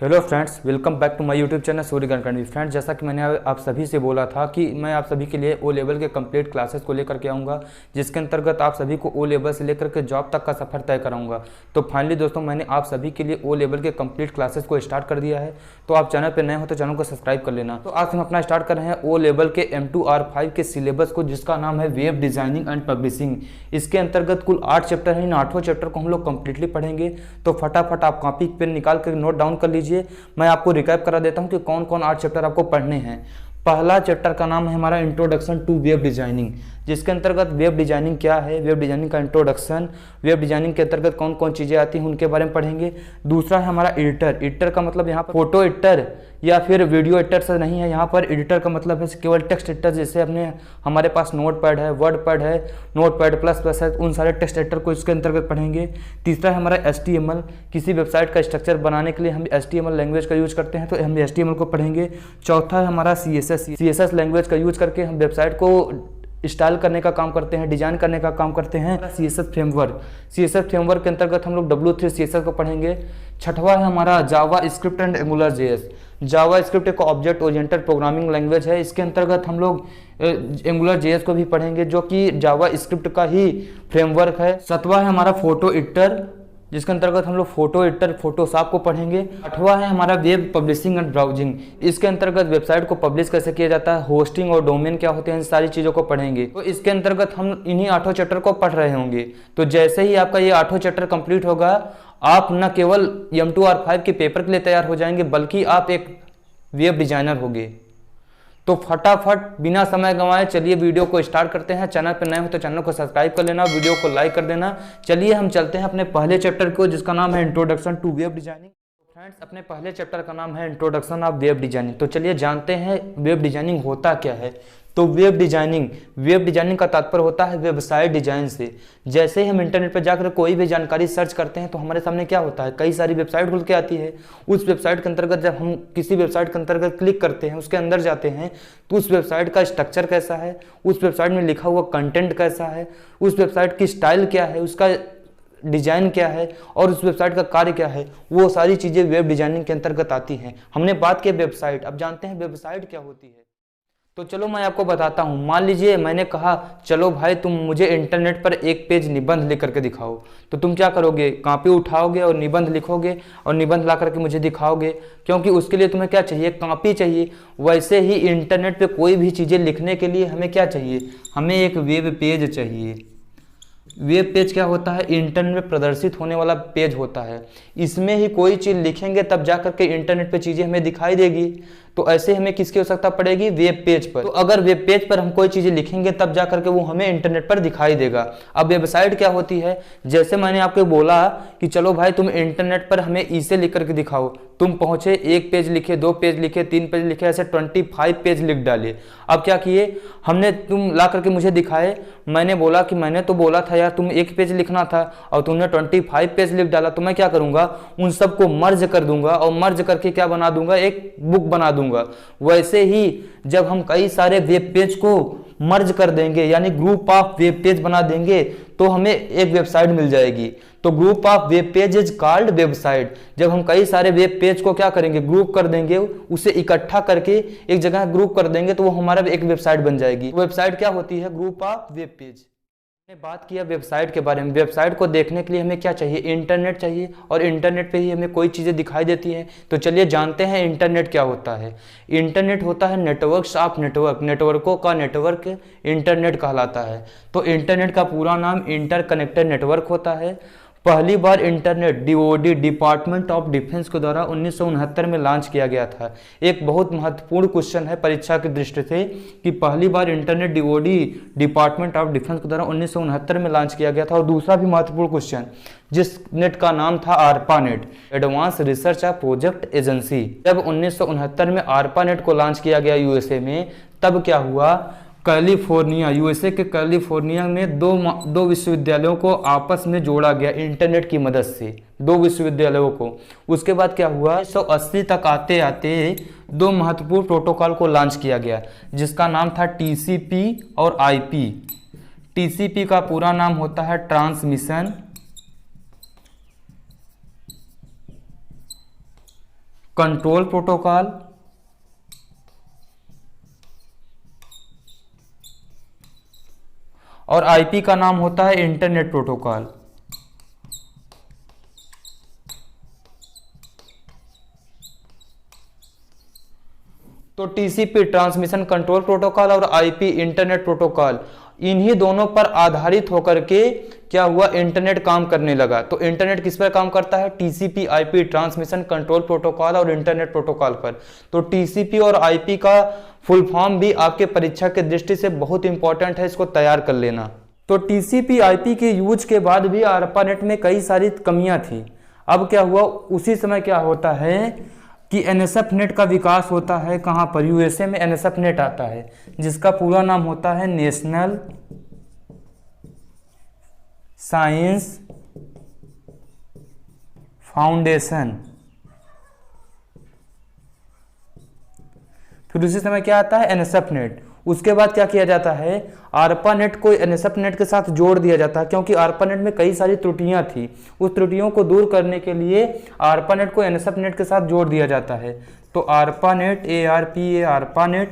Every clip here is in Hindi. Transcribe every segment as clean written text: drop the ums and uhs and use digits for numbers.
Hello friends, welcome back to my YouTube channel Surya Ganakandi. Friends, जैसा कि मैंने आप सभी से बोला था कि मैं आप सभी के लिए ओ लेवल के कंप्लीट क्लासेस को लेकर के आऊँगा, जिसके अंतर्गत आप सभी को ओ लेवल से लेकर के जॉब तक का सफ़र तय कराऊंगा। तो फाइनली दोस्तों, मैंने आप सभी के लिए ओ लेवल के कंप्लीट क्लासेस को स्टार्ट कर दिया है। तो आप चैनल पर नए हो तो चैनल को सब्सक्राइब कर लेना। तो आज हम अपना स्टार्ट कर रहे हैं ओ लेवल के M2R5 के सिलेबस को, जिसका नाम है वेब डिज़ाइनिंग एंड पब्लिशिंग। इसके अंतर्गत कुल 8 चैप्टर हैं। इन 8 चैप्टर को हम लोग कंप्लीटली पढ़ेंगे। तो फटाफट आप कॉपी पेन निकाल कर नोट डाउन कर लीजिए। मैं आपको रिकैप करा देता हूं कि कौन कौन 8 चैप्टर आपको पढ़ने हैं। पहला चैप्टर का नाम है हमारा इंट्रोडक्शन टू वेब डिजाइनिंग, जिसके अंतर्गत वेब डिजाइनिंग क्या है, वेब डिजाइनिंग का इंट्रोडक्शन, वेब डिजाइनिंग के अंतर्गत कौन कौन चीज़ें आती हैं उनके बारे में पढ़ेंगे। दूसरा है हमारा एडिटर। एडिटर का मतलब यहाँ पर फोटो एडिटर या फिर वीडियो एडिटर से नहीं है। यहाँ पर एडिटर का मतलब है केवल टेक्स्ट एडिटर, जैसे अपने हमारे पास नोट पैड है, वर्ड पैड है, नोट पैड प्लस प्लस है, उन सारे टेक्स्ट एडिटर को इसके अंतर्गत पढ़ेंगे। तीसरा है हमारा HTML। किसी वेबसाइट का स्ट्रक्चर बनाने के लिए हम HTML लैंग्वेज का यूज करते हैं, तो हम HTML को पढ़ेंगे। चौथा है हमारा CSS लैंग्वेज का यूज करके हम वेबसाइट को स्टाइल करने का काम करते हैं, डिजाइन करने का काम करते हैं। CSS फ्रेमवर्क के अंतर्गत हम लोग W3 CSS को पढ़ेंगे। छठवा है हमारा JavaScript and Angular JS। JavaScript एक ऑब्जेक्ट ओरिएंटेड प्रोग्रामिंग लैंग्वेज है। इसके अंतर्गत हम लोग एंगुलर JS को भी पढ़ेंगे, जो कि जावा स्क्रिप्ट का ही फ्रेमवर्क है। सातवां है हमारा फोटो एडिटर, जिसके अंतर्गत हम लोग फोटो एडिटर फोटोशॉप को पढ़ेंगे। आठवां है हमारा वेब पब्लिशिंग एंड ब्राउजिंग। इसके अंतर्गत वेबसाइट को पब्लिश कैसे किया जाता है, होस्टिंग और डोमेन क्या होते हैं, इन सारी चीज़ों को पढ़ेंगे। तो इसके अंतर्गत हम इन्हीं 8 चैप्टर को पढ़ रहे होंगे। तो जैसे ही आपका ये 8 चैप्टर कंप्लीट होगा, आप न केवल M2R5 के पेपर के लिए तैयार हो जाएंगे, बल्कि आप एक वेब डिजाइनर होंगे। तो फटाफट बिना समय गंवाए चलिए वीडियो को स्टार्ट करते हैं। चैनल पर नए हो तो चैनल को सब्सक्राइब कर लेना, वीडियो को लाइक कर देना। चलिए हम चलते हैं अपने पहले चैप्टर को, जिसका नाम है introduction to web designing. Friends, अपने पहले चैप्टर का नाम है इंट्रोडक्शन ऑफ वेब डिजाइनिंग। तो चलिए जानते हैं वेब डिजाइनिंग होता क्या है। तो वेब डिजाइनिंग का तात्पर्य होता है वेबसाइट डिजाइन से। जैसे ही हम इंटरनेट पर जाकर कोई भी जानकारी सर्च करते हैं, तो हमारे सामने क्या होता है, कई सारी वेबसाइट खुल के आती है। उस वेबसाइट के अंतर्गत जब हम किसी वेबसाइट के अंतर्गत क्लिक करते हैं, उसके अंदर जाते हैं, तो उस वेबसाइट का स्ट्रक्चर कैसा है, उस वेबसाइट में लिखा हुआ कंटेंट कैसा है, उस वेबसाइट की स्टाइल क्या है, उसका डिजाइन क्या है और उस वेबसाइट का कार्य क्या है, वो सारी चीज़ें वेब डिजाइनिंग के अंतर्गत आती हैं। हमने बात की वेबसाइट, अब जानते हैं वेबसाइट क्या होती है। तो चलो मैं आपको बताता हूँ। मान लीजिए मैंने कहा चलो भाई तुम मुझे इंटरनेट पर एक पेज निबंध लिख करके दिखाओ, तो तुम क्या करोगे, कॉपी उठाओगे और निबंध लिखोगे और निबंध ला करके मुझे दिखाओगे, क्योंकि उसके लिए तुम्हें क्या चाहिए, कॉपी चाहिए। वैसे ही इंटरनेट पे कोई भी चीज़ें लिखने के लिए हमें क्या चाहिए, हमें एक वेब पेज चाहिए। वेब पेज क्या होता है, इंटरनेट में प्रदर्शित होने वाला पेज होता है। इसमें ही कोई चीज़ लिखेंगे तब जा करके इंटरनेट पे चीज़ें हमें दिखाई देगी। तो ऐसे हमें किसकी आवश्यकता पड़ेगी, वेब पेज पर। तो अगर वेब पेज पर हम कोई चीज़ें लिखेंगे तब जा करके वो हमें इंटरनेट पर दिखाई देगा। अब वेबसाइट क्या होती है, जैसे मैंने आपको बोला कि चलो भाई तुम इंटरनेट पर हमें इसे लिख करके दिखाओ, तुम पहुंचे, 1 पेज लिखे, 2 पेज लिखे, 3 पेज लिखे, ऐसे 25 पेज लिख डाले। अब क्या किए हमने, तुम ला करके मुझे दिखाए, मैंने बोला कि मैंने तो बोला था यार तुम 1 पेज लिखना था और तुमने 25 पेज लिख डाला। तो मैं क्या करूंगा, उन सबको मर्ज कर दूंगा और मर्ज करके क्या बना दूंगा, एक बुक बना दूंगा। वैसे ही जब हम कई सारे वेब पेज को मर्ज कर देंगे, यानी ग्रुप ऑफ वेब पेज बना देंगे, तो हमें एक वेबसाइट मिल जाएगी। तो group of web page is called website. जब हम कई सारे वेब पेज को क्या करेंगे, ग्रुप कर देंगे, उसे इकट्ठा करके एक जगह ग्रुप कर देंगे, तो वो हमारा एक वेबसाइट बन जाएगी। वेबसाइट क्या होती है, ग्रुप ऑफ वेब पेज। हमने बात किया वेबसाइट के बारे में। वेबसाइट को देखने के लिए हमें क्या चाहिए, इंटरनेट चाहिए, और इंटरनेट पे ही हमें कोई चीज़ें दिखाई देती हैं। तो चलिए जानते हैं इंटरनेट क्या होता है। इंटरनेट होता है नेटवर्क्स ऑफ नेटवर्क, नेटवर्कों का नेटवर्क इंटरनेट कहलाता है। तो इंटरनेट का पूरा नाम इंटरकनेक्टेड नेटवर्क होता है। पहली बार internet DOD department of defence के द्वारा 1969 में लॉन्च किया गया था। एक बहुत महत्वपूर्ण क्वेश्चन है परीक्षा की दृष्टि से कि पहली बार internet DOD department of defence के द्वारा 1969 में लॉन्च किया गया था। और दूसरा भी महत्वपूर्ण क्वेश्चन, जिस नेट का नाम था ARPANET, advance research of project agency. जब 1969 में ARPANET को लॉन्च किया गया USA में, तब क्या हुआ, कैलिफोर्निया, USA के कैलिफोर्निया में दो विश्वविद्यालयों को आपस में जोड़ा गया इंटरनेट की मदद से, 2 विश्वविद्यालयों को। उसके बाद क्या हुआ, 1980 तक आते आते 2 महत्वपूर्ण प्रोटोकॉल को लॉन्च किया गया, जिसका नाम था TCP और IP। TCP का पूरा नाम होता है ट्रांसमिशन कंट्रोल प्रोटोकॉल और आईपी का नाम होता है इंटरनेट प्रोटोकॉल। तो टीसीपी ट्रांसमिशन कंट्रोल प्रोटोकॉल और आईपी इंटरनेट प्रोटोकॉल, इन्हीं दोनों पर आधारित होकर के क्या हुआ, इंटरनेट काम करने लगा। तो इंटरनेट किस पर काम करता है, TCP IP transmission control protocol और इंटरनेट प्रोटोकॉल पर। तो टीसीपी और आईपी का फुल फॉर्म भी आपके परीक्षा के दृष्टि से बहुत इंपॉर्टेंट है, इसको तैयार कर लेना। तो टीसीपी आईपी के यूज के बाद भी ARPANET में कई सारी कमियां थी। अब क्या हुआ, उसी समय क्या होता है कि NSFNet का विकास होता है। कहाँ पर, यूएसए में NSFNet आता है, जिसका पूरा नाम होता है नेशनल साइंस फाउंडेशन। फिर उसी समय क्या आता है, NSFNet। उसके बाद क्या किया जाता है, ARPANET को NSFNet के साथ जोड़ दिया जाता है, क्योंकि ARPANET में कई सारी त्रुटियां थी। उस त्रुटियों को दूर करने के लिए ARPANET को NSFNet के साथ जोड़ दिया जाता है। तो ARPANET ARPANET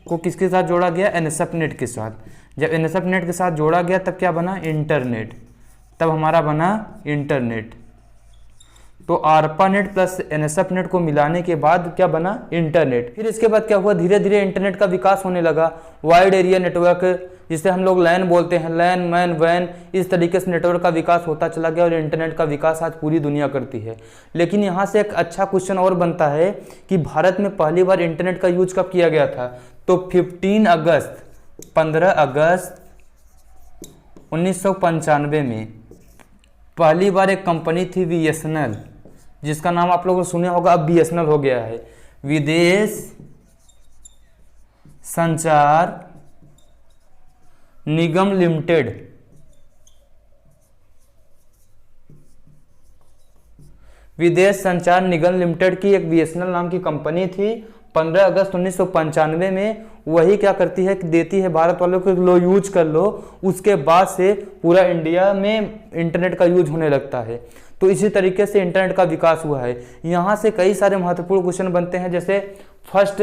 को किसके साथ जोड़ा गया, NSFNet के साथ। जब NSFNet के साथ जोड़ा गया तब क्या बना, इंटरनेट। तब हमारा बना इंटरनेट। तो ARPANET प्लस NSFNet को मिलाने के बाद क्या बना, इंटरनेट। फिर इसके बाद क्या हुआ, धीरे धीरे इंटरनेट का विकास होने लगा। वाइड एरिया नेटवर्क, जिसे हम लोग लैन बोलते हैं, लैन मैन वैन, इस तरीके से नेटवर्क का विकास होता चला गया और इंटरनेट का विकास आज पूरी दुनिया करती है। लेकिन यहाँ से एक अच्छा क्वेश्चन और बनता है कि भारत में पहली बार इंटरनेट का यूज कब किया गया था। तो 15 अगस्त 1995 में पहली बार एक कंपनी थी BSNL, जिसका नाम आप लोगों ने सुने होगा, अब BSNL हो गया है, विदेश संचार निगम लिमिटेड। विदेश संचार निगम लिमिटेड की एक BSNL नाम की कंपनी थी। 15 अगस्त 1995 में वही क्या करती है कि देती है भारत वालों को, लो यूज कर लो। उसके बाद से पूरा इंडिया में इंटरनेट का यूज होने लगता है। तो इसी तरीके से इंटरनेट का विकास हुआ है। यहाँ से कई सारे महत्वपूर्ण क्वेश्चन बनते हैं, जैसे फर्स्ट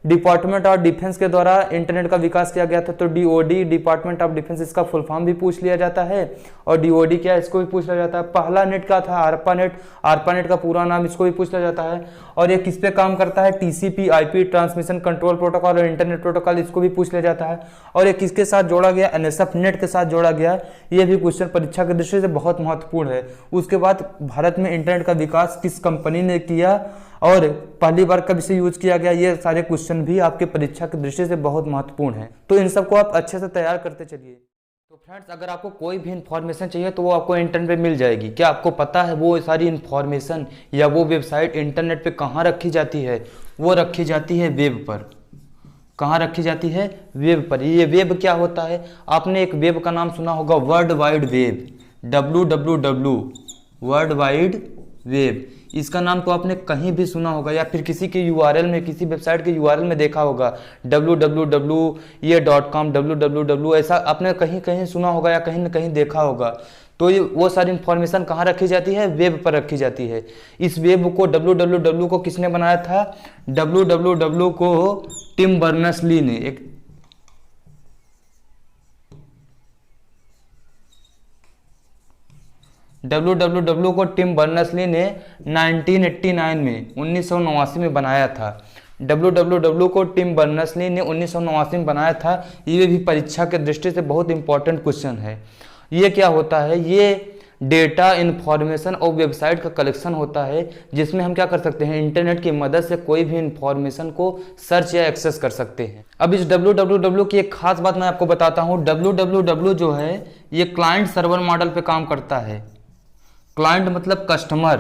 डिपार्टमेंट ऑफ डिफेंस के द्वारा इंटरनेट का विकास किया गया था। तो DOD, डिपार्टमेंट ऑफ डिफेंस, इसका फुल फॉर्म भी पूछ लिया जाता है। और DOD क्या है, इसको भी पूछ लिया जाता है। पहला नेट का था ARPANET का पूरा नाम, इसको भी पूछ लिया जाता है। और ये किस पे काम करता है, TCP IP transmission control protocol और इंटरनेट प्रोटोकॉल, इसको भी पूछ लिया जाता है। और ये किसके साथ जोड़ा गया, NSFNet के साथ जोड़ा गया। ये भी क्वेश्चन परीक्षा की दृष्टि से बहुत महत्वपूर्ण है। उसके बाद भारत में इंटरनेट का विकास किस कंपनी ने किया और पहली बार कब इसे यूज किया गया, ये सारे क्वेश्चन भी आपके परीक्षा की दृष्टि से बहुत महत्वपूर्ण है। तो इन सबको आप अच्छे से तैयार करते चलिए। तो फ्रेंड्स, अगर आपको कोई भी इन्फॉर्मेशन चाहिए तो वो आपको इंटरनेट पे मिल जाएगी। क्या आपको पता है वो सारी इन्फॉर्मेशन या वो वेबसाइट इंटरनेट पे कहाँ रखी जाती है? वो रखी जाती है वेब पर। कहाँ रखी जाती है? वेब पर। ये वेब क्या होता है? आपने एक वेब का नाम सुना होगा, world wide web, www, world wide web. इसका नाम तो आपने कहीं भी सुना होगा, या फिर किसी के URL में, किसी वेबसाइट के URL में देखा होगा, www ये .com, www, ऐसा आपने कहीं कहीं सुना होगा या कहीं न कहीं देखा होगा। तो ये वो सारी इन्फॉर्मेशन कहाँ रखी जाती है? वेब पर रखी जाती है। इस वेब को www को किसने बनाया था? www को टिम बर्नर्स-ली ने, एक www को टिम बर्नर्स-ली ने 1989 में 1989 में बनाया था। www को टिम बर्नर्स-ली ने 1989 में बनाया था। ये भी परीक्षा के दृष्टि से बहुत इंपॉर्टेंट क्वेश्चन है। ये क्या होता है? ये डेटा, इंफॉर्मेशन और वेबसाइट का कलेक्शन होता है, जिसमें हम क्या कर सकते हैं, इंटरनेट की मदद से कोई भी इंफॉर्मेशन को सर्च या एक्सेस कर सकते हैं। अब इस www की एक खास बात मैं आपको बताता हूँ। www जो है ये क्लाइंट सर्वर मॉडल पे काम करता है। क्लाइंट मतलब कस्टमर,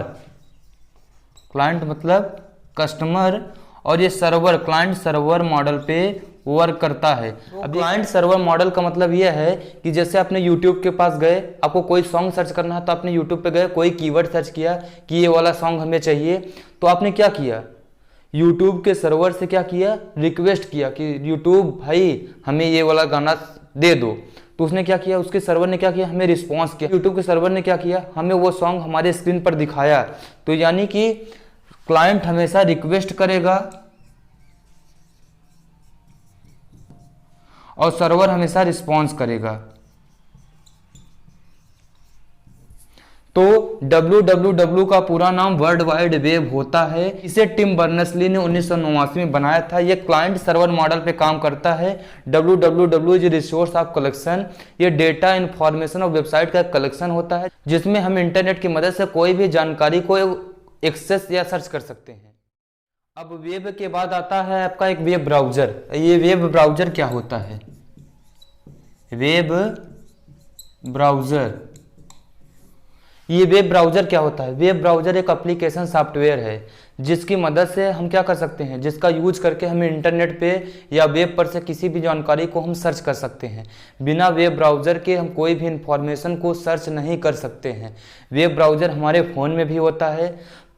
क्लाइंट मतलब कस्टमर, और ये सर्वर, क्लाइंट सर्वर मॉडल पे वर्क करता है। अब क्लाइंट सर्वर मॉडल का मतलब ये है कि जैसे आपने YouTube के पास गए, आपको कोई सॉन्ग सर्च करना है तो आपने YouTube पे गए, कोई कीवर्ड सर्च किया कि ये वाला सॉन्ग हमें चाहिए, तो आपने क्या किया, YouTube के सर्वर से क्या किया, रिक्वेस्ट किया कि YouTube भाई हमें ये वाला गाना दे दो। तो उसने क्या किया, उसके सर्वर ने क्या किया, हमें रिस्पॉन्स किया। YouTube के सर्वर ने क्या किया, हमें वो सॉन्ग हमारे स्क्रीन पर दिखाया। तो यानी कि क्लाइंट हमेशा रिक्वेस्ट करेगा और सर्वर हमेशा रिस्पॉन्स करेगा। तो www का पूरा नाम वर्ल्ड वाइड वेब होता है। इसे टिम बर्नर्स-ली ने 1989 में बनाया था। यह क्लाइंट सर्वर मॉडल पे काम करता है। www is resource of collection. ये डेटा इंफॉर्मेशन और वेबसाइट का कलेक्शन होता है जिसमें हम इंटरनेट की मदद से कोई भी जानकारी को एक्सेस या सर्च कर सकते हैं। अब वेब के बाद आता है आपका एक वेब ब्राउजर। ये वेब ब्राउजर क्या होता है? वेब ब्राउजर, ये वेब ब्राउजर क्या होता है? वेब ब्राउजर एक एप्लीकेशन सॉफ्टवेयर है जिसकी मदद से हम क्या कर सकते हैं, जिसका यूज करके हम इंटरनेट पे या वेब पर से किसी भी जानकारी को हम सर्च कर सकते हैं। बिना वेब ब्राउजर के हम कोई भी इंफॉर्मेशन को सर्च नहीं कर सकते हैं। वेब ब्राउजर हमारे फ़ोन में भी होता है।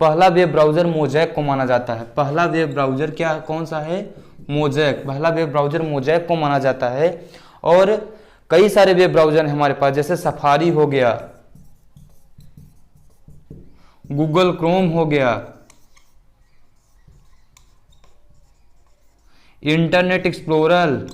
पहला वेब ब्राउजर मोज़ैक को माना जाता है। पहला वेब ब्राउजर क्या कौन सा है? मोज़ैक। पहला वेब ब्राउजर मोज़ैक को माना जाता है। और कई सारे वेब ब्राउजर हैं हमारे पास, जैसे सफारी हो गया, गूगल क्रोम हो गया, इंटरनेट एक्सप्लोरर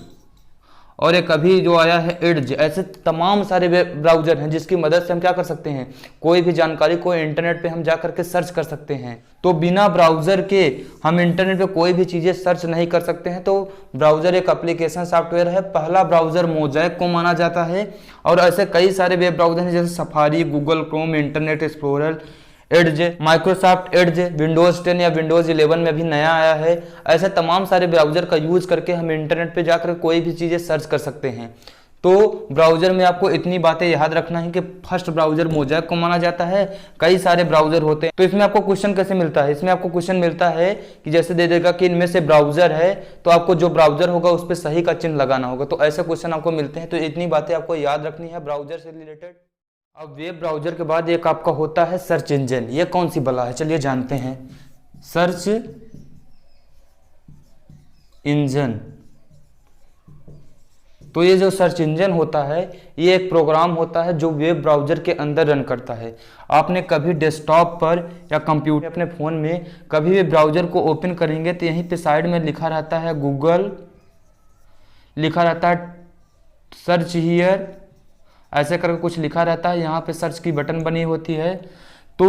और एक अभी जो आया है एड्ज। ऐसे तमाम सारे वेब ब्राउजर हैं जिसकी मदद से हम क्या कर सकते हैं, कोई भी जानकारी को इंटरनेट पे हम जा करके सर्च कर सकते हैं। तो बिना ब्राउजर के हम इंटरनेट पे कोई भी चीज़ें सर्च नहीं कर सकते हैं। तो ब्राउजर एक एप्लीकेशन सॉफ्टवेयर है। पहला ब्राउजर मोज़ैक को माना जाता है। और ऐसे कई सारे वेब ब्राउजर हैं जैसे safari, Google Chrome, internet explorer, edge, Microsoft edge Windows 10 या विंडोज 11 में भी नया आया है। ऐसे तमाम सारे ब्राउजर का यूज करके हम इंटरनेट पे जाकर कोई भी चीज़ें सर्च कर सकते हैं। तो ब्राउजर में आपको इतनी बातें याद रखना है कि फर्स्ट ब्राउजर मोज़ैक को माना जाता है। कई सारे ब्राउजर होते हैं। तो इसमें आपको क्वेश्चन कैसे मिलता है? इसमें आपको क्वेश्चन मिलता है कि जैसे दे देगा कि इनमें से ब्राउजर है, तो आपको जो ब्राउजर होगा उस पर सही का चिन्ह लगाना होगा। तो ऐसे क्वेश्चन आपको मिलते हैं। तो इतनी बातें आपको याद रखनी है ब्राउजर से रिलेटेड। अब वेब ब्राउजर के बाद एक आपका होता है सर्च इंजन। ये कौन सी बला है, चलिए जानते हैं। सर्च इंजन, तो ये जो सर्च इंजन होता है ये एक प्रोग्राम होता है जो वेब ब्राउजर के अंदर रन करता है। आपने कभी डेस्कटॉप पर या कंप्यूटर अपने फ़ोन में कभी भी ब्राउजर को ओपन करेंगे तो यहीं पे साइड में लिखा रहता है गूगल, लिखा रहता है सर्च हियर, ऐसे करके कुछ लिखा रहता है। यहाँ पे सर्च की बटन बनी होती है। तो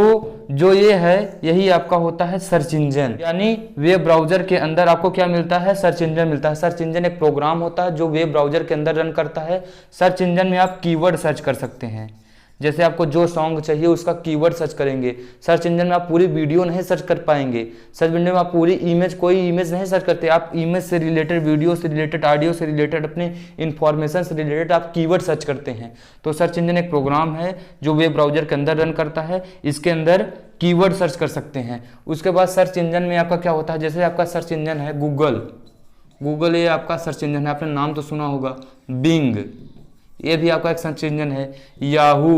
जो ये है यही आपका होता है सर्च इंजन। यानी वेब ब्राउजर के अंदर आपको क्या मिलता है, सर्च इंजन मिलता है। सर्च इंजन एक प्रोग्राम होता है जो वेब ब्राउजर के अंदर रन करता है। सर्च इंजन में आप कीवर्ड सर्च कर सकते हैं। जैसे आपको जो सॉन्ग चाहिए उसका कीवर्ड सर्च करेंगे। सर्च इंजन में आप पूरी वीडियो नहीं सर्च कर पाएंगे। सर्च इंजन में आप पूरी इमेज, कोई इमेज नहीं सर्च करते। आप इमेज से रिलेटेड, वीडियो से रिलेटेड, ऑडियो से रिलेटेड, अपने इंफॉर्मेशन से रिलेटेड आप कीवर्ड सर्च करते हैं। तो सर्च इंजन एक प्रोग्राम है जो वेब ब्राउजर के अंदर रन करता है। इसके अंदर कीवर्ड सर्च कर सकते हैं। उसके बाद सर्च इंजन में आपका क्या होता है, जैसे आपका सर्च इंजन है गूगल, गूगल ये आपका सर्च इंजन है, आपने नाम तो सुना होगा। बिंग ये भी आपका एक सर्च इंजन है। याहू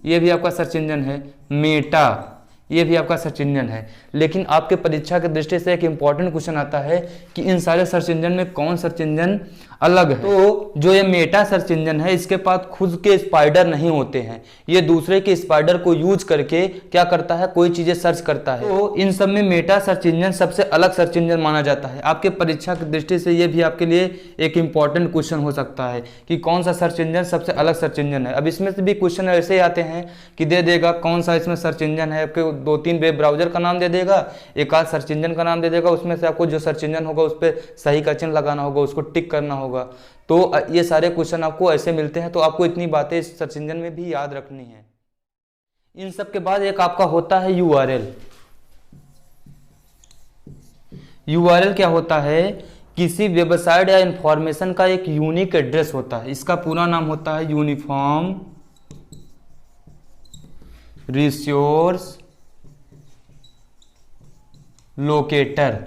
ये भी आपका सर्च इंजन है। मेटा ये भी आपका सर्च इंजन है। लेकिन आपके परीक्षा के दृष्टि से एक इंपॉर्टेंट क्वेश्चन आता है कि इन सारे सर्च इंजन में कौन सर्च इंजन अलग है। तो जो ये मेटा सर्च इंजन है इसके पास खुद के स्पाइडर नहीं होते हैं। ये दूसरे के स्पाइडर को यूज करके क्या करता है, कोई चीजें सर्च करता है। तो इन सब में मेटा सर्च इंजन सबसे अलग सर्च इंजन माना जाता है। आपके परीक्षा की दृष्टि से ये भी आपके लिए एक इंपॉर्टेंट क्वेश्चन हो सकता है कि कौन सा सर्च इंजन सबसे अलग सर्च इंजन है। अब इसमें से भी क्वेश्चन ऐसे आते हैं कि दे देगा कौन सा इसमें सर्च इंजन है, आपके 2-3 वेब ब्राउजर का नाम दे देगा, एक आध सर्च इंजन का नाम दे देगा। उसमें से आपको जो सर्च इंजन होगा उस पर सही का चिन्ह लगाना होगा, उसको टिक करना होगा। तो ये सारे क्वेश्चन आपको ऐसे मिलते हैं। तो आपको इतनी बातें इस सर्च इंजन में भी याद रखनी है। इन सब के बाद एक आपका होता है यूआरएल। यूआरएल क्या होता है, किसी वेबसाइट या इंफॉर्मेशन का एक यूनिक एड्रेस होता है। इसका पूरा नाम होता है यूनिफॉर्म रिसोर्स लोकेटर।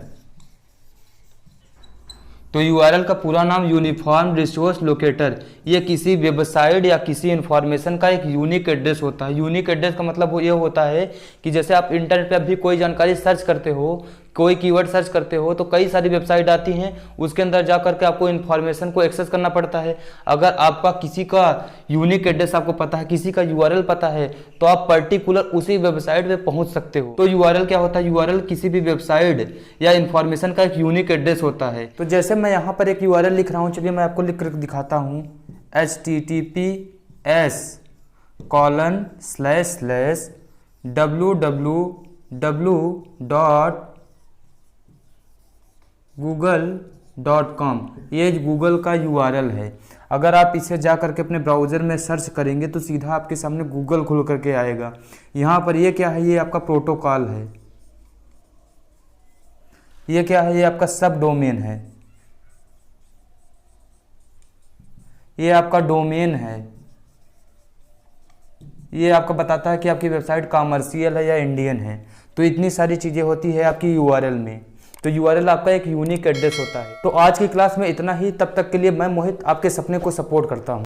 तो यूआरएल का पूरा नाम यूनिफॉर्म रिसोर्स लोकेटर। ये किसी वेबसाइट या किसी इंफॉर्मेशन का एक यूनिक एड्रेस होता है। यूनिक एड्रेस का मतलब ये होता है कि जैसे आप इंटरनेट पे अभी कोई जानकारी सर्च करते हो कोई कीवर्ड सर्च करते हो तो कई सारी वेबसाइट आती हैं, उसके अंदर जा करके आपको इन्फॉर्मेशन को एक्सेस करना पड़ता है। अगर आपका किसी का यूनिक एड्रेस आपको पता है, किसी का यूआरएल पता है, तो आप पर्टिकुलर उसी वेबसाइट पे पहुंच सकते हो। तो यूआरएल क्या होता है? यूआरएल किसी भी वेबसाइट या इन्फॉर्मेशन का एक यूनिक एड्रेस होता है। तो जैसे मैं यहाँ पर एक यूआरएल लिख रहा हूँ, चलिए मैं आपको लिख कर दिखाता हूँ। https://www.google.com, ये गूगल का यूआरएल है। अगर आप इसे जा करके अपने ब्राउज़र में सर्च करेंगे तो सीधा आपके सामने गूगल खुल करके आएगा। यहाँ पर ये क्या है? ये आपका प्रोटोकॉल है। ये क्या है? ये आपका सब डोमेन है। ये आपका डोमेन है। ये आपको बताता है कि आपकी वेबसाइट कॉमर्शियल है या इंडियन है। तो इतनी सारी चीज़ें होती है आपकी यूआरएल में। तो यूआरएल आपका एक यूनिक एड्रेस होता है। तो आज की क्लास में इतना ही। तब तक के लिए मैं मोहित आपके सपने को सपोर्ट करता हूँ।